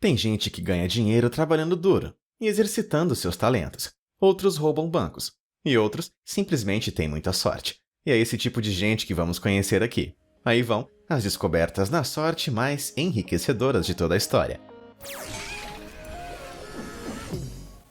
Tem gente que ganha dinheiro trabalhando duro e exercitando seus talentos. Outros roubam bancos. E outros simplesmente têm muita sorte. E é esse tipo de gente que vamos conhecer aqui. Aí vão as descobertas na sorte mais enriquecedoras de toda a história.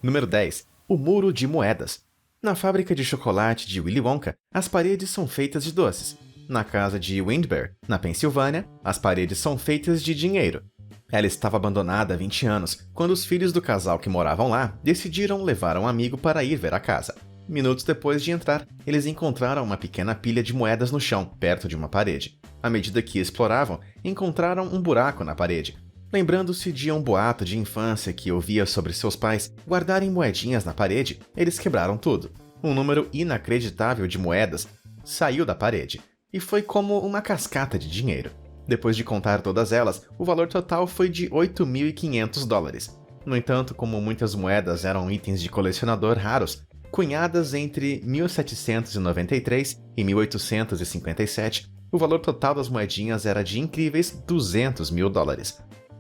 Número 10. O Muro de Moedas. Na fábrica de chocolate de Willy Wonka, as paredes são feitas de doces. Na casa de Windber, na Pensilvânia, as paredes são feitas de dinheiro. Ela estava abandonada há 20 anos, quando os filhos do casal que moravam lá decidiram levar um amigo para ir ver a casa. Minutos depois de entrar, eles encontraram uma pequena pilha de moedas no chão, perto de uma parede. À medida que exploravam, encontraram um buraco na parede. Lembrando-se de um boato de infância que ouvia sobre seus pais guardarem moedinhas na parede, eles quebraram tudo. Um número inacreditável de moedas saiu da parede, e foi como uma cascata de dinheiro. Depois de contar todas elas, o valor total foi de $8.500. No entanto, como muitas moedas eram itens de colecionador raros, cunhadas entre 1793 e 1857, o valor total das moedinhas era de incríveis $200 mil.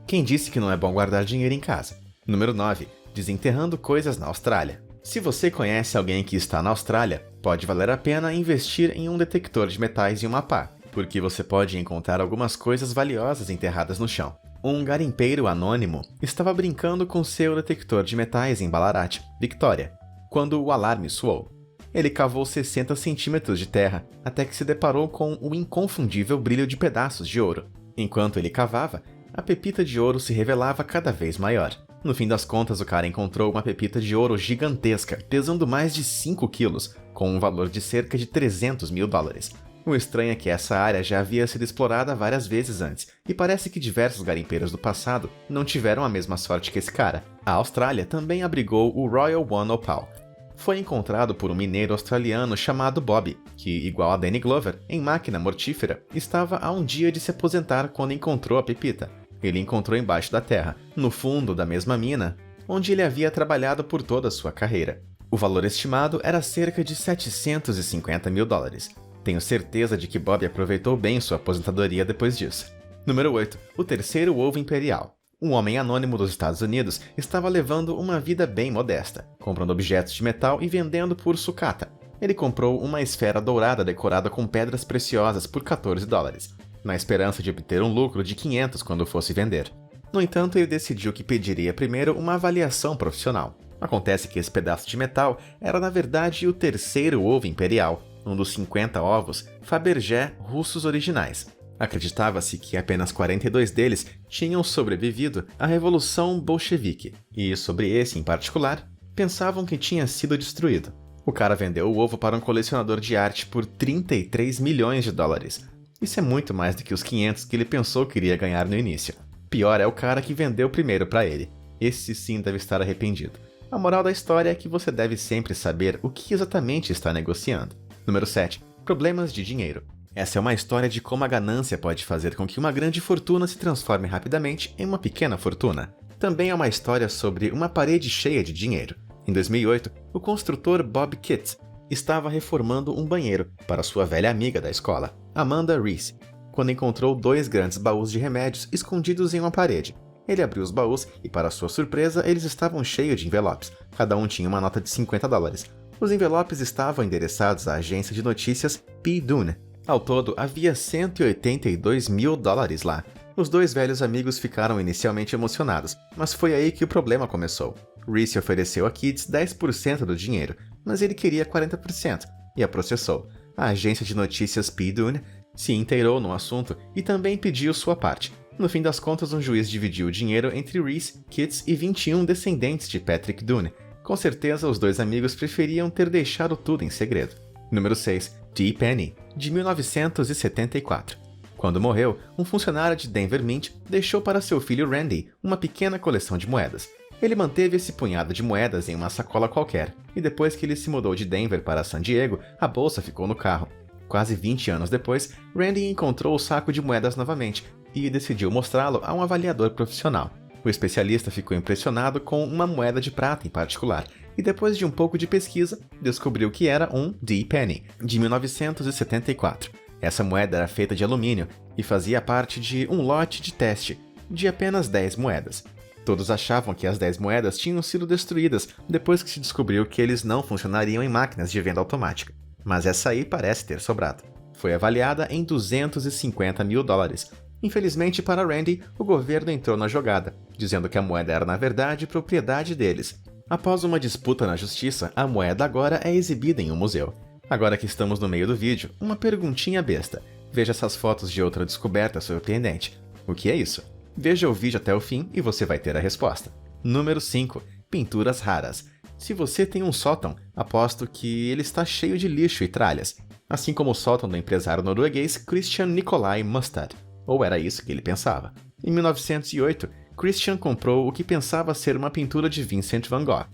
Quem disse que não é bom guardar dinheiro em casa? Número 9. Desenterrando coisas na Austrália. Se você conhece alguém que está na Austrália, pode valer a pena investir em um detector de metais e uma pá, porque você pode encontrar algumas coisas valiosas enterradas no chão. Um garimpeiro anônimo estava brincando com seu detector de metais em Ballarat, Victoria, quando o alarme soou. Ele cavou 60 centímetros de terra, até que se deparou com o inconfundível brilho de pedaços de ouro. Enquanto ele cavava, a pepita de ouro se revelava cada vez maior. No fim das contas, o cara encontrou uma pepita de ouro gigantesca, pesando mais de 5 quilos, com um valor de cerca de $300 mil. O estranho é que essa área já havia sido explorada várias vezes antes, e parece que diversos garimpeiros do passado não tiveram a mesma sorte que esse cara. A Austrália também abrigou o Royal One Opal. Foi encontrado por um mineiro australiano chamado Bob, que, igual a Danny Glover, em máquina mortífera, estava a um dia de se aposentar quando encontrou a pepita. Ele encontrou embaixo da terra, no fundo da mesma mina, onde ele havia trabalhado por toda a sua carreira. O valor estimado era cerca de $750 mil. Tenho certeza de que Bob aproveitou bem sua aposentadoria depois disso. Número 8. O terceiro ovo imperial. Um homem anônimo dos Estados Unidos estava levando uma vida bem modesta, comprando objetos de metal e vendendo por sucata. Ele comprou uma esfera dourada decorada com pedras preciosas por $14, na esperança de obter um lucro de 500 quando fosse vender. No entanto, ele decidiu que pediria primeiro uma avaliação profissional. Acontece que esse pedaço de metal era na verdade o terceiro ovo imperial, um dos 50 ovos Fabergé russos originais. Acreditava-se que apenas 42 deles tinham sobrevivido à Revolução Bolchevique, e sobre esse em particular, pensavam que tinha sido destruído. O cara vendeu o ovo para um colecionador de arte por $33 milhões. Isso é muito mais do que os 500 que ele pensou que iria ganhar no início. Pior é o cara que vendeu primeiro para ele. Esse sim deve estar arrependido. A moral da história é que você deve sempre saber o que exatamente está negociando. Número 7. Problemas de dinheiro. Essa é uma história de como a ganância pode fazer com que uma grande fortuna se transforme rapidamente em uma pequena fortuna. Também é uma história sobre uma parede cheia de dinheiro. Em 2008, o construtor Bob Kitts estava reformando um banheiro para sua velha amiga da escola, Amanda Reese, quando encontrou 2 grandes baús de remédios escondidos em uma parede. Ele abriu os baús e, para sua surpresa, eles estavam cheios de envelopes. Cada um tinha uma nota de $50. Os envelopes estavam endereçados à agência de notícias P. Dune. Ao todo, havia $182 mil lá. Os 2 velhos amigos ficaram inicialmente emocionados, mas foi aí que o problema começou. Reese ofereceu a Kitts 10% do dinheiro, mas ele queria 40% e a processou. A agência de notícias P. Dune se inteirou no assunto e também pediu sua parte. No fim das contas, um juiz dividiu o dinheiro entre Reese, Kitts e 21 descendentes de Patrick Dune. Com certeza, os 2 amigos preferiam ter deixado tudo em segredo. Número 6. Dee Penny, de 1974. Quando morreu, um funcionário de Denver Mint deixou para seu filho Randy uma pequena coleção de moedas. Ele manteve esse punhado de moedas em uma sacola qualquer, e depois que ele se mudou de Denver para San Diego, a bolsa ficou no carro. Quase 20 anos depois, Randy encontrou o saco de moedas novamente e decidiu mostrá-lo a um avaliador profissional. O especialista ficou impressionado com uma moeda de prata em particular, e depois de um pouco de pesquisa, descobriu que era um Dee Penny, de 1974. Essa moeda era feita de alumínio e fazia parte de um lote de teste de apenas 10 moedas. Todos achavam que as 10 moedas tinham sido destruídas depois que se descobriu que eles não funcionariam em máquinas de venda automática. Mas essa aí parece ter sobrado. Foi avaliada em $250 mil. Infelizmente para Randy, o governo entrou na jogada, dizendo que a moeda era na verdade propriedade deles. Após uma disputa na justiça, a moeda agora é exibida em um museu. Agora que estamos no meio do vídeo, uma perguntinha besta. Veja essas fotos de outra descoberta surpreendente. O que é isso? Veja o vídeo até o fim e você vai ter a resposta. Número 5. Pinturas raras. Se você tem um sótão, aposto que ele está cheio de lixo e tralhas, assim como o sótão do empresário norueguês Christian Nicolai Mustad. Ou era isso que ele pensava. Em 1908, Christian comprou o que pensava ser uma pintura de Vincent van Gogh.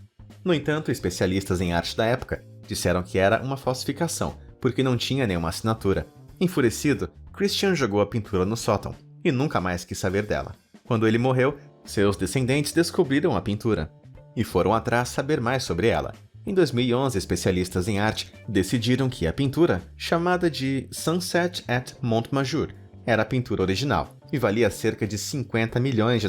No entanto, especialistas em arte da época disseram que era uma falsificação, porque não tinha nenhuma assinatura. Enfurecido, Christian jogou a pintura no sótão e nunca mais quis saber dela. Quando ele morreu, seus descendentes descobriram a pintura e foram atrás saber mais sobre ela. Em 2011, especialistas em arte decidiram que a pintura, chamada de Sunset at Montmajour, era a pintura original e valia cerca de $50 milhões.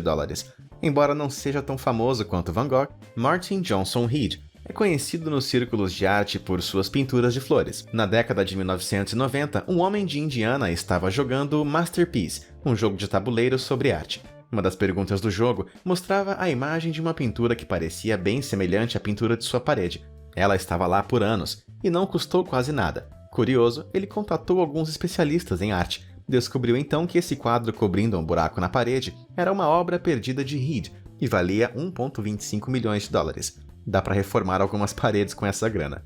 Embora não seja tão famoso quanto Van Gogh, Martin Johnson Reed é conhecido nos círculos de arte por suas pinturas de flores. Na década de 1990, um homem de Indiana estava jogando Masterpiece, um jogo de tabuleiro sobre arte. Uma das perguntas do jogo mostrava a imagem de uma pintura que parecia bem semelhante à pintura de sua parede. Ela estava lá por anos e não custou quase nada. Curioso, ele contatou alguns especialistas em arte. Descobriu então que esse quadro cobrindo um buraco na parede era uma obra perdida de Reed e valia $1,25 milhões. Dá para reformar algumas paredes com essa grana.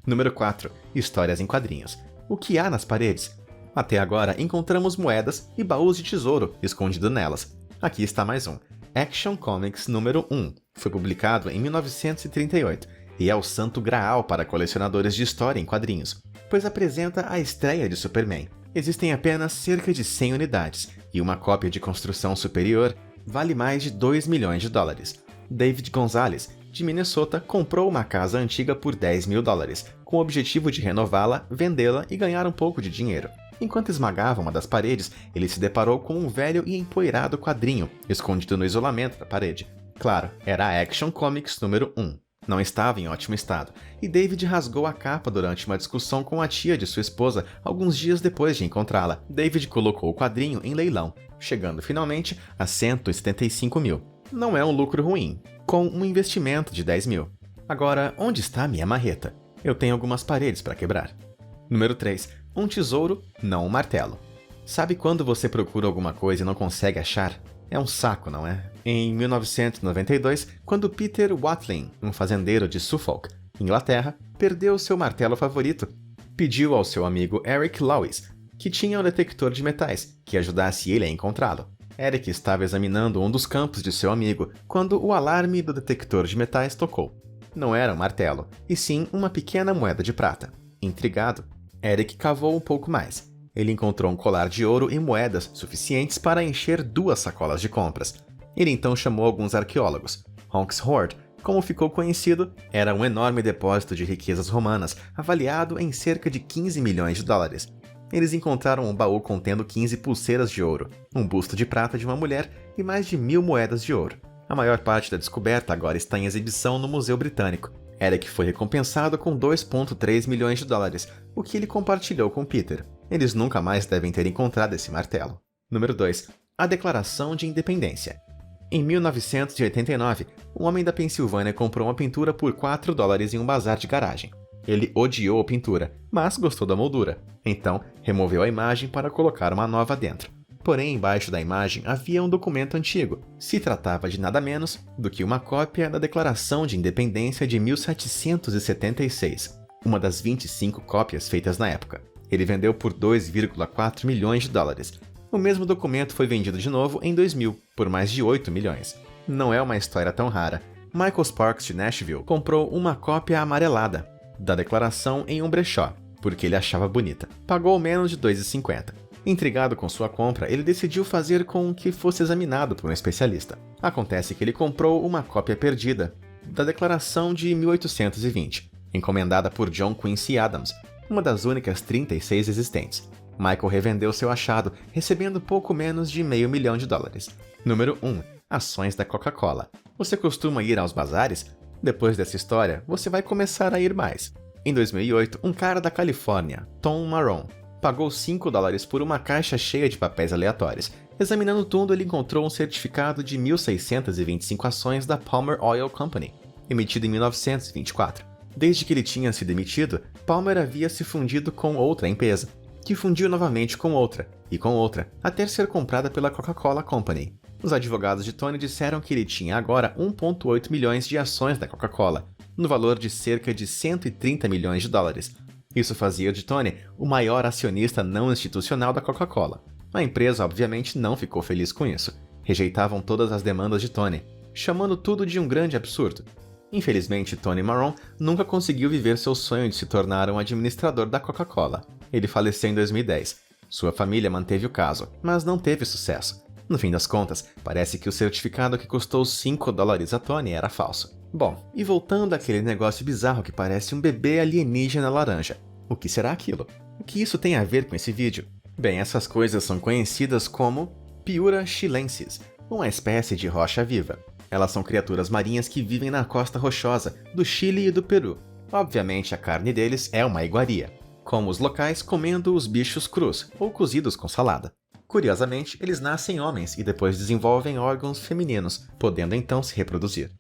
Número 4. Histórias em quadrinhos. O que há nas paredes? Até agora encontramos moedas e baús de tesouro escondido nelas. Aqui está mais um. Action Comics número 1. Foi publicado em 1938 e é o santo graal para colecionadores de história em quadrinhos, pois apresenta a estreia de Superman. Existem apenas cerca de 100 unidades e uma cópia de construção superior vale mais de $2 milhões. David Gonzalez, de Minnesota, comprou uma casa antiga por $10 mil, com o objetivo de renová-la, vendê-la e ganhar um pouco de dinheiro. Enquanto esmagava uma das paredes, ele se deparou com um velho e empoeirado quadrinho, escondido no isolamento da parede. Claro, era a Action Comics número 1. Não estava em ótimo estado, e David rasgou a capa durante uma discussão com a tia de sua esposa alguns dias depois de encontrá-la. David colocou o quadrinho em leilão, chegando finalmente a $175 mil. Não é um lucro ruim, com um investimento de $10 mil. Agora, onde está a minha marreta? Eu tenho algumas paredes para quebrar. Número 3. Um tesouro, não um martelo. Sabe quando você procura alguma coisa e não consegue achar? É um saco, não é? Em 1992, quando Peter Watling, um fazendeiro de Suffolk, Inglaterra, perdeu seu martelo favorito, pediu ao seu amigo Eric Lewis, que tinha um detector de metais, que ajudasse ele a encontrá-lo. Eric estava examinando um dos campos de seu amigo quando o alarme do detector de metais tocou. Não era um martelo, e sim uma pequena moeda de prata. Intrigado, Eric cavou um pouco mais. Ele encontrou um colar de ouro e moedas suficientes para encher 2 sacolas de compras. Ele então chamou alguns arqueólogos. Honks Hoard, como ficou conhecido, era um enorme depósito de riquezas romanas, avaliado em cerca de $15 milhões. Eles encontraram um baú contendo 15 pulseiras de ouro, um busto de prata de uma mulher e mais de 1.000 moedas de ouro. A maior parte da descoberta agora está em exibição no Museu Britânico. Eric foi recompensado com $2,3 milhões, o que ele compartilhou com Peter. Eles nunca mais devem ter encontrado esse martelo. Número 2. A Declaração de Independência. Em 1989, um homem da Pensilvânia comprou uma pintura por $4 em um bazar de garagem. Ele odiou a pintura, mas gostou da moldura. Então, removeu a imagem para colocar uma nova dentro. Porém, embaixo da imagem havia um documento antigo. Se tratava de nada menos do que uma cópia da Declaração de Independência de 1776, uma das 25 cópias feitas na época. Ele vendeu por $2,4 milhões. O mesmo documento foi vendido de novo em 2000, por mais de $8 milhões. Não é uma história tão rara. Michael Sparks, de Nashville, comprou uma cópia amarelada da declaração em um brechó, porque ele achava bonita. Pagou menos de $2,50. Intrigado com sua compra, ele decidiu fazer com que fosse examinado por um especialista. Acontece que ele comprou uma cópia perdida da declaração de 1820, encomendada por John Quincy Adams, uma das únicas 36 existentes. Michael revendeu seu achado, recebendo pouco menos de $500 mil. Número 1. ações da Coca-Cola. Você costuma ir aos bazares? Depois dessa história, você vai começar a ir mais. Em 2008, um cara da Califórnia, Tom Marron, pagou $5 por uma caixa cheia de papéis aleatórios. Examinando tudo, ele encontrou um certificado de 1.625 ações da Palmer Oil Company, emitido em 1924. Desde que ele tinha se demitido, Palmer havia se fundido com outra empresa, que fundiu novamente com outra, e com outra, até ser comprada pela Coca-Cola Company. Os advogados de Tony disseram que ele tinha agora 1,8 milhões de ações da Coca-Cola, no valor de cerca de $130 milhões. Isso fazia de Tony o maior acionista não institucional da Coca-Cola. A empresa, obviamente, não ficou feliz com isso. Rejeitavam todas as demandas de Tony, chamando tudo de um grande absurdo. Infelizmente, Tony Marron nunca conseguiu viver seu sonho de se tornar um administrador da Coca-Cola. Ele faleceu em 2010. Sua família manteve o caso, mas não teve sucesso. No fim das contas, parece que o certificado que custou $5 a Tony era falso. Bom, e voltando àquele negócio bizarro que parece um bebê alienígena laranja. O que será aquilo? O que isso tem a ver com esse vídeo? Bem, essas coisas são conhecidas como Piura chilensis, uma espécie de rocha viva. Elas são criaturas marinhas que vivem na costa rochosa do Chile e do Peru. Obviamente, a carne deles é uma iguaria, como os locais comendo os bichos crus ou cozidos com salada. Curiosamente, eles nascem homens e depois desenvolvem órgãos femininos, podendo então se reproduzir.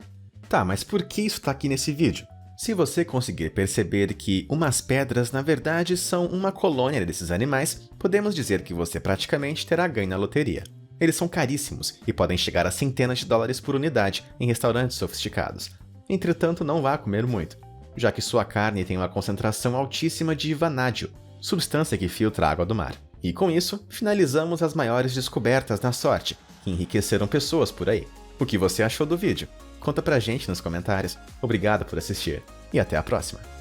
Tá, mas por que isso tá aqui nesse vídeo? Se você conseguir perceber que umas pedras na verdade são uma colônia desses animais, podemos dizer que você praticamente terá ganho na loteria. Eles são caríssimos e podem chegar a centenas de dólares por unidade em restaurantes sofisticados. Entretanto, não vá comer muito, já que sua carne tem uma concentração altíssima de vanádio, substância que filtra a água do mar. E com isso, finalizamos as maiores descobertas na sorte, que enriqueceram pessoas por aí. O que você achou do vídeo? Conta pra gente nos comentários. Obrigado por assistir e até a próxima!